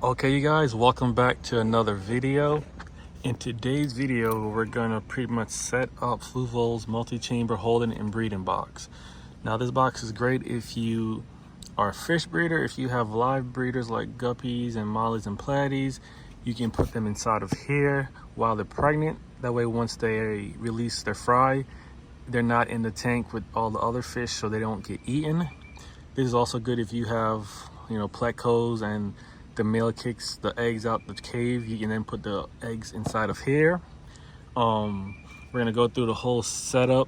Okay, you guys, welcome back to another video. In today's video, we're gonna pretty much set up Fluval's multi-chamber holding and breeding box. Now, this box is great if you are a fish breeder. If you have live breeders like guppies and mollies and platies, you can put them inside of here while they're pregnant. That way, once they release their fry, they're not in the tank with all the other fish, so they don't get eaten. This is also good if you have, plecos and the male kicks the eggs out the cave. You can then put the eggs inside of here. We're gonna go through the whole setup.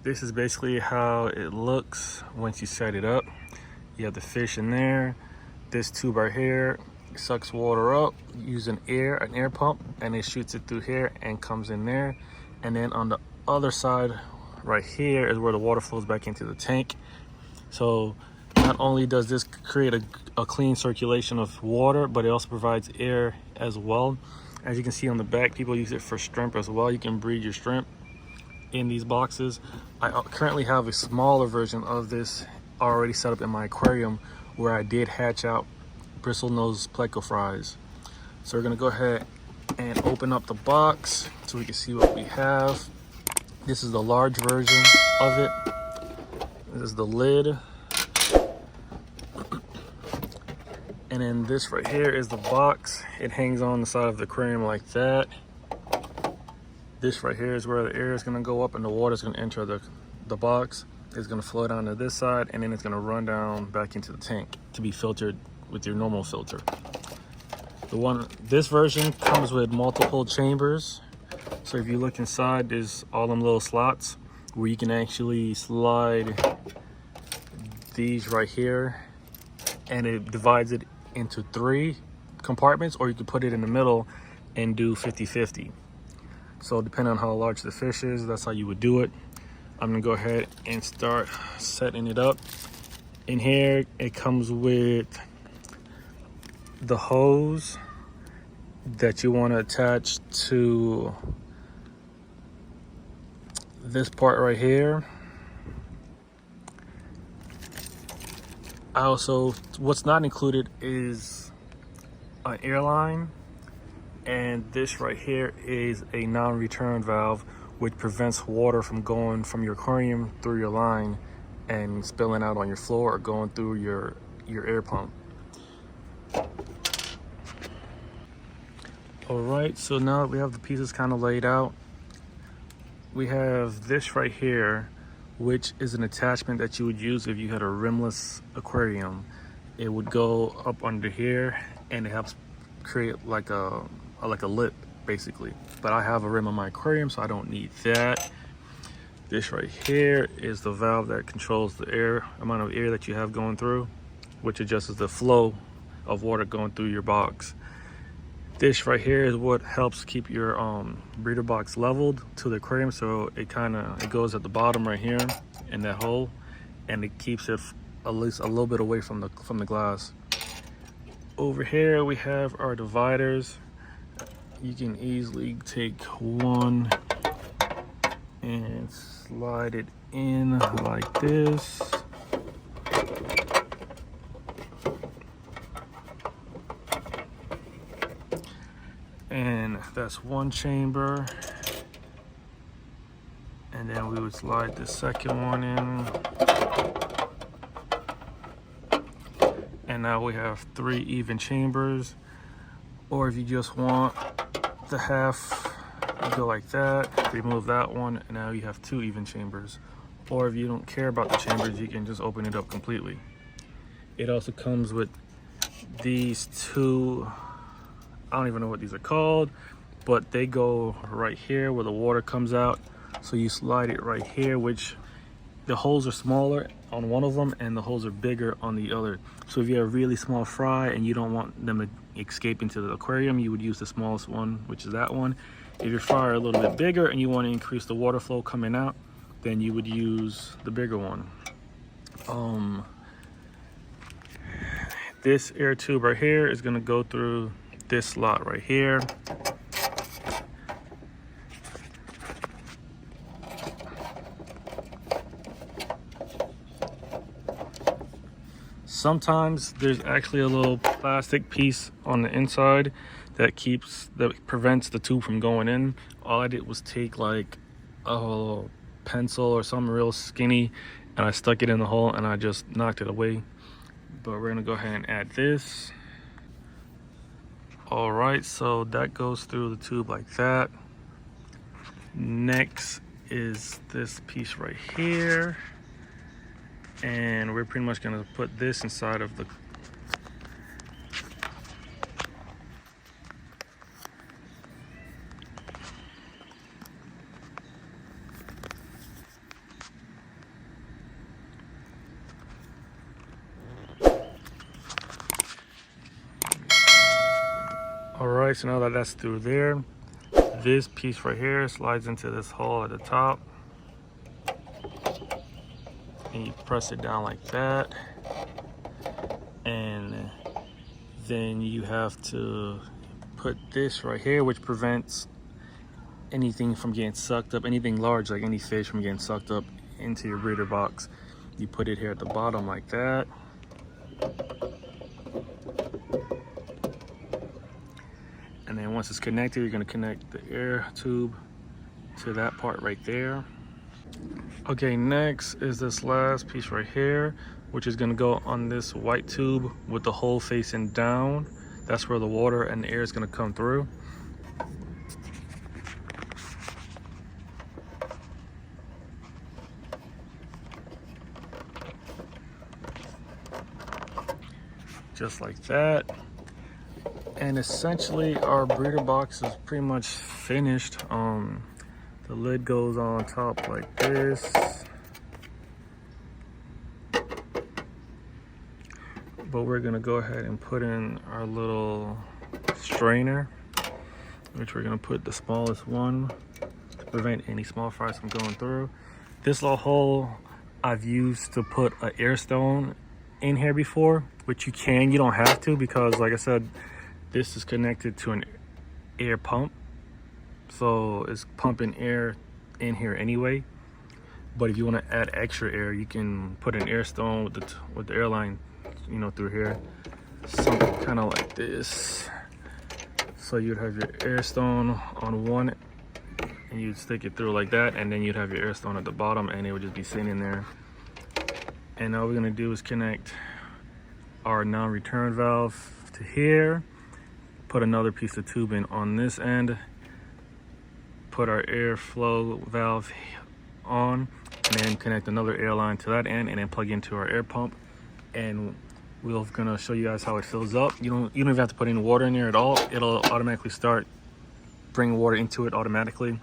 This is basically how it looks once you set it up. You have the fish in there. This tube right here sucks water up using an air pump, and it shoots it through here and comes in there. And then on the other side right here is where the water flows back into the tank. So not only does this create a clean circulation of water, but it also provides air as well. As you can see on the back, people use it for shrimp as well. You can breed your shrimp in these boxes. I currently have a smaller version of this already set up in my aquarium where I did hatch out bristlenose pleco fries. So we're gonna go ahead and open up the box so we can see what we have. This is the large version of it. This is the lid. And then this right here is the box. It hangs on the side of the aquarium like that. This right here is where the air is gonna go up and the water is gonna enter the box. It's gonna flow down to this side, and then it's gonna run down back into the tank to be filtered with your normal filter. This version comes with multiple chambers. So if you look inside, there's all them little slots where you can actually slide these right here, and it divides it into 3 compartments, or you could put it in the middle and do 50-50. So depending on how large the fish is, that's how you would do it. I'm gonna go ahead and start setting it up. In here, it comes with the hose that you want to attach to this part right here. What's not included is an airline, and this right here is a non-return valve, which prevents water from going from your aquarium through your line and spilling out on your floor or going through your air pump. All right, so now that we have the pieces kind of laid out, we have this right here, which is an attachment that you would use if you had a rimless aquarium. It would go up under here, and it helps create like a lip basically. But I have a rim on my aquarium, so I don't need that. This right here is the valve that controls the amount of air that you have going through, which adjusts the flow of water going through your box. This right here is what helps keep your breeder box leveled to the aquarium, so it goes at the bottom right here in that hole, and it keeps it at least a little bit away from the glass. Over here we have our dividers. You can easily take one and slide it in like this. And that's one chamber. And then we would slide the second one in. And now we have 3 even chambers. Or if you just want the half, you go like that, remove that one, and now you have 2 even chambers. Or if you don't care about the chambers, you can just open it up completely. It also comes with these 2, I don't even know what these are called, but they go right here where the water comes out. So you slide it right here, which the holes are smaller on one of them and the holes are bigger on the other. So if you have a really small fry and you don't want them to escape into the aquarium, you would use the smallest one, which is that one. If your fry are a little bit bigger and you want to increase the water flow coming out, then you would use the bigger one. This air tube right here is going to go through this slot right here. Sometimes there's actually a little plastic piece on the inside that prevents the tube from going in. All I did was take like a pencil or something real skinny, and I stuck it in the hole and I just knocked it away. But we're gonna go ahead and add this. All right, so that goes through the tube like that. Next is this piece right here, and we're pretty much gonna put this inside of the all right, so now that that's through there, this piece right here slides into this hole at the top, and you press it down like that, and then you have to put this right here, which prevents anything from getting sucked up, anything large like any fish from getting sucked up into your breeder box. You put it here at the bottom like that, and then once it's connected, you're going to connect the air tube to that part right there. Okay, next is this last piece right here, which is going to go on this white tube with the hole facing down. That's where the water and the air is going to come through. Just like that. And essentially our breeder box is pretty much finished. The lid goes on top like this. But we're gonna go ahead and put in our little strainer, which we're gonna put the smallest one to prevent any small fries from going through. This little hole I've used to put an air stone in here before, which you don't have to, because like I said, this is connected to an air pump, so it's pumping air in here anyway. But if you want to add extra air, you can put an air stone with the airline, you know, through here, something kind of like this. So you'd have your air stone on one, and you'd stick it through like that, and then you'd have your air stone at the bottom, and it would just be sitting in there. And all we're gonna do is connect our non-return valve to here, put another piece of tube in on this end, put our airflow valve on, and then connect another air line to that end, and then plug into our air pump. And we're gonna show you guys how it fills up. You don't even have to put any water in there at all. It'll automatically start bringing water into it automatically.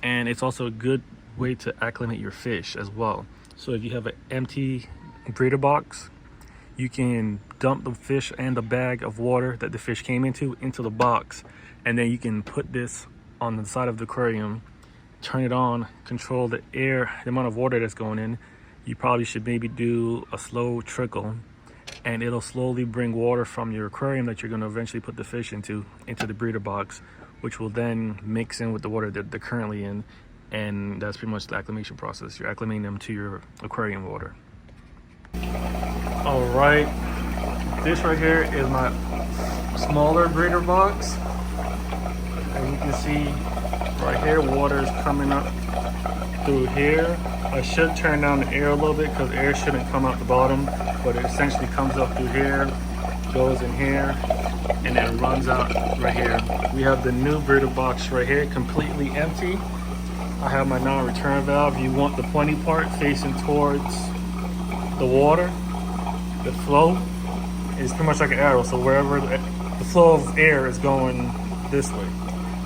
And it's also a good way to acclimate your fish as well. So if you have an empty breeder box, you can dump the fish and the bag of water that the fish came into the box, and then you can put this on the side of the aquarium, turn it on, control the amount of water that's going in. You probably should maybe do a slow trickle, and it'll slowly bring water from your aquarium that you're going to eventually put the fish into the breeder box, which will then mix in with the water that they're currently in. And that's pretty much the acclimation process. You're acclimating them to your aquarium water. All right, this right here is my smaller breeder box. As you can see right here, water is coming up through here. I should turn down the air a little bit because air shouldn't come out the bottom, but it essentially comes up through here, goes in here, and then runs out right here. We have the new breeder box right here, completely empty. I have my non-return valve. You want the pointy part facing towards the water. The flow is pretty much like an arrow, so wherever the flow of air is going this way.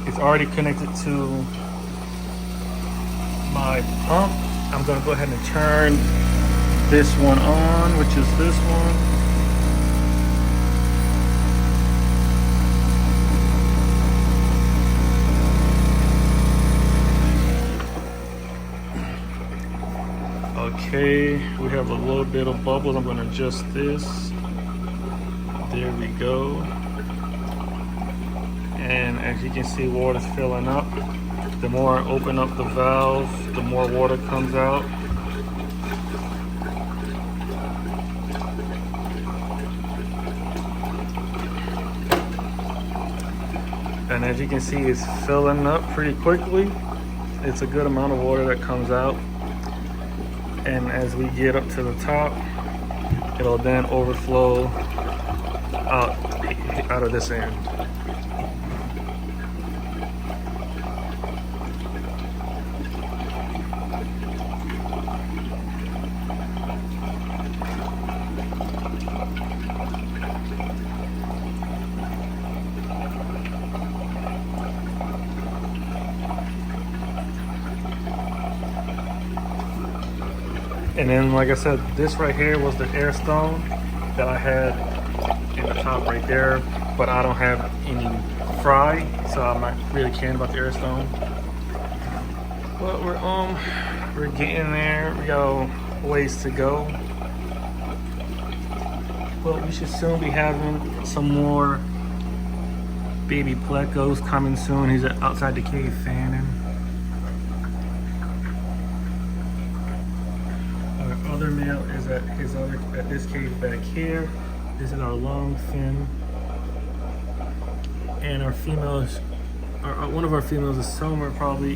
It's already connected to my pump. I'm gonna go ahead and turn this one on, which is this one. Okay, we have a little bit of bubbles. I'm gonna adjust this. There we go. And as you can see, water's filling up. The more I open up the valve, the more water comes out. And as you can see, it's filling up pretty quickly. It's a good amount of water that comes out. And as we get up to the top, it'll then overflow out of this end. And then, like I said, this right here was the air stone that I had in the top right there, but I don't have any fry, so I'm not really caring about the air stone. But we're getting there. We got a ways to go, but we should soon be having some more baby plecos coming soon. He's outside the cave fanning. Other male is at this cave back here. This is our long fin, and our females, one of our females is somewhere probably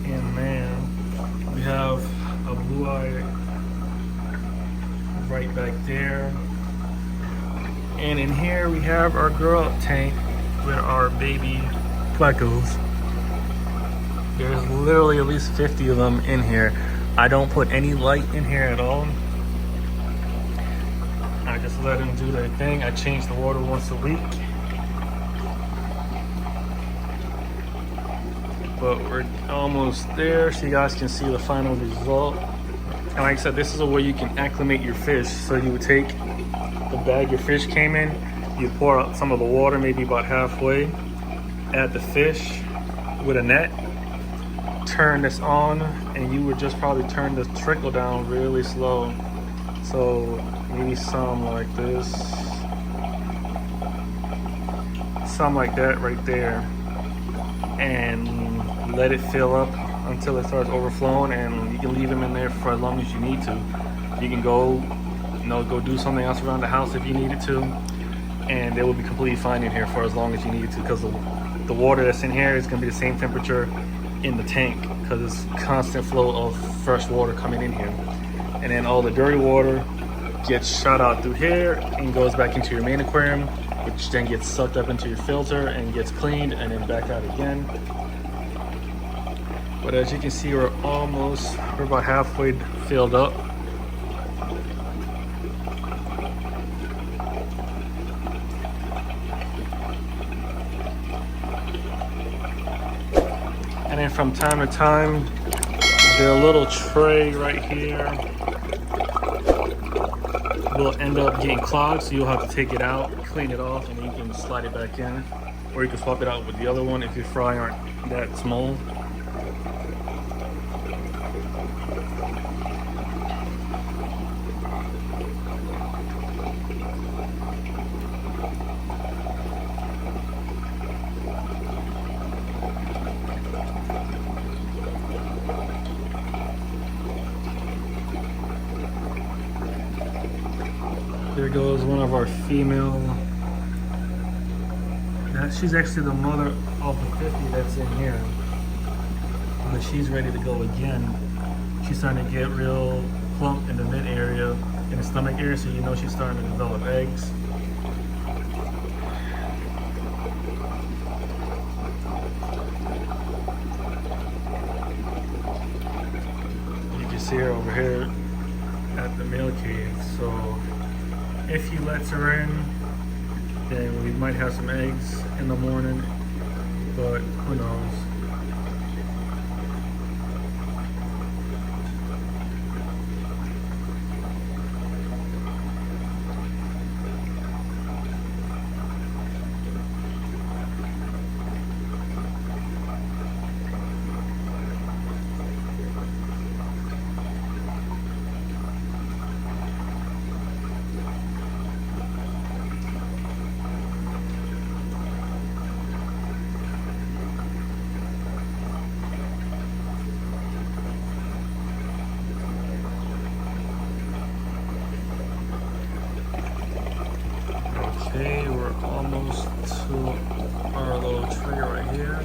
in man. We have a blue eye right back there, and in here we have our girl tank with our baby plecos. There's literally at least 50 of them in here. I don't put any light in here at all. I just let them do their thing. I change the water once a week. But we're almost there, so you guys can see the final result. And like I said, this is a way you can acclimate your fish. So you would take the bag your fish came in, you pour out some of the water, maybe about halfway, add the fish with a net, turn this on, and you would just probably turn the trickle down really slow. So maybe some like this, some like that right there, and let it fill up until it starts overflowing. And you can leave them in there for as long as you need to. You can go do something else around the house if you needed to, and they will be completely fine in here for as long as you need to, because the water that's in here is going to be the same temperature in the tank, because it's constant flow of fresh water coming in here. And then all the dirty water gets shot out through here and goes back into your main aquarium, which then gets sucked up into your filter and gets cleaned and then back out again. But as you can see, we're about halfway filled up. And then from time to time, the little tray right here will end up getting clogged, so you'll have to take it out, clean it off, and then you can slide it back in. Or you can swap it out with the other one if your fry aren't that small. There goes one of our female. She's actually the mother of the 50 that's in here. But she's ready to go again. She's starting to get real plump in the mid area, in the stomach area, so you know she's starting to develop eggs. You can see her over here at the male cave. So if he lets her in, then we might have some eggs in the morning, but who knows. Okay, we're almost to our little tree right here.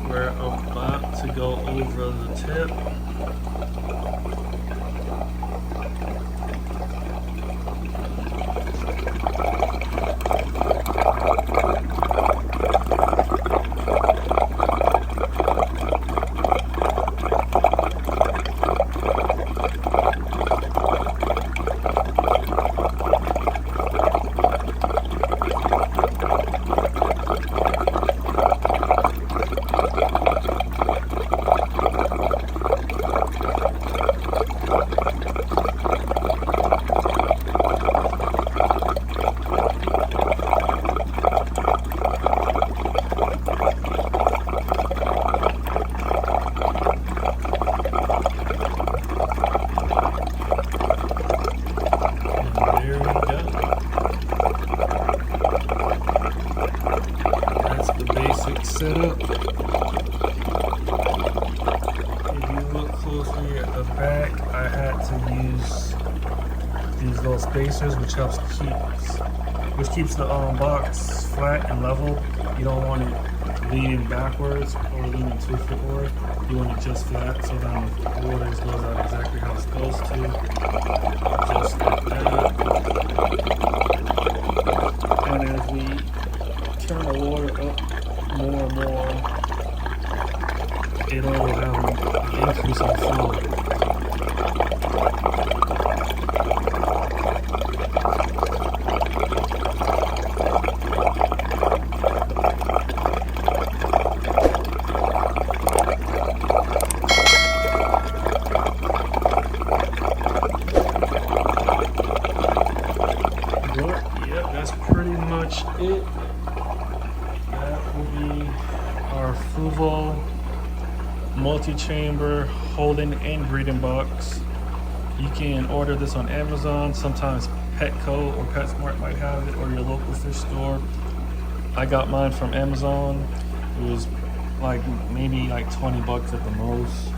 We're about to go over the tip. Setup. If you look closely at the back, I had to use these little spacers, which keeps the box flat and level. You don't want it leaning backwards or leaning too forward. You want it just flat, so then the water goes out exactly how it's supposed to. Just like that. And as we turn the water up more and more, it'll have an increase in flow. But yeah, that's pretty much it. That will be our Fluval multi-chamber holding and breeding box. You can order this on Amazon. Sometimes Petco or PetSmart might have it, or your local fish store. I got mine from Amazon. It was maybe like 20 bucks at the most.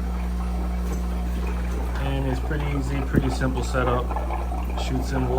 And it's pretty easy, pretty simple setup. Shoots in water.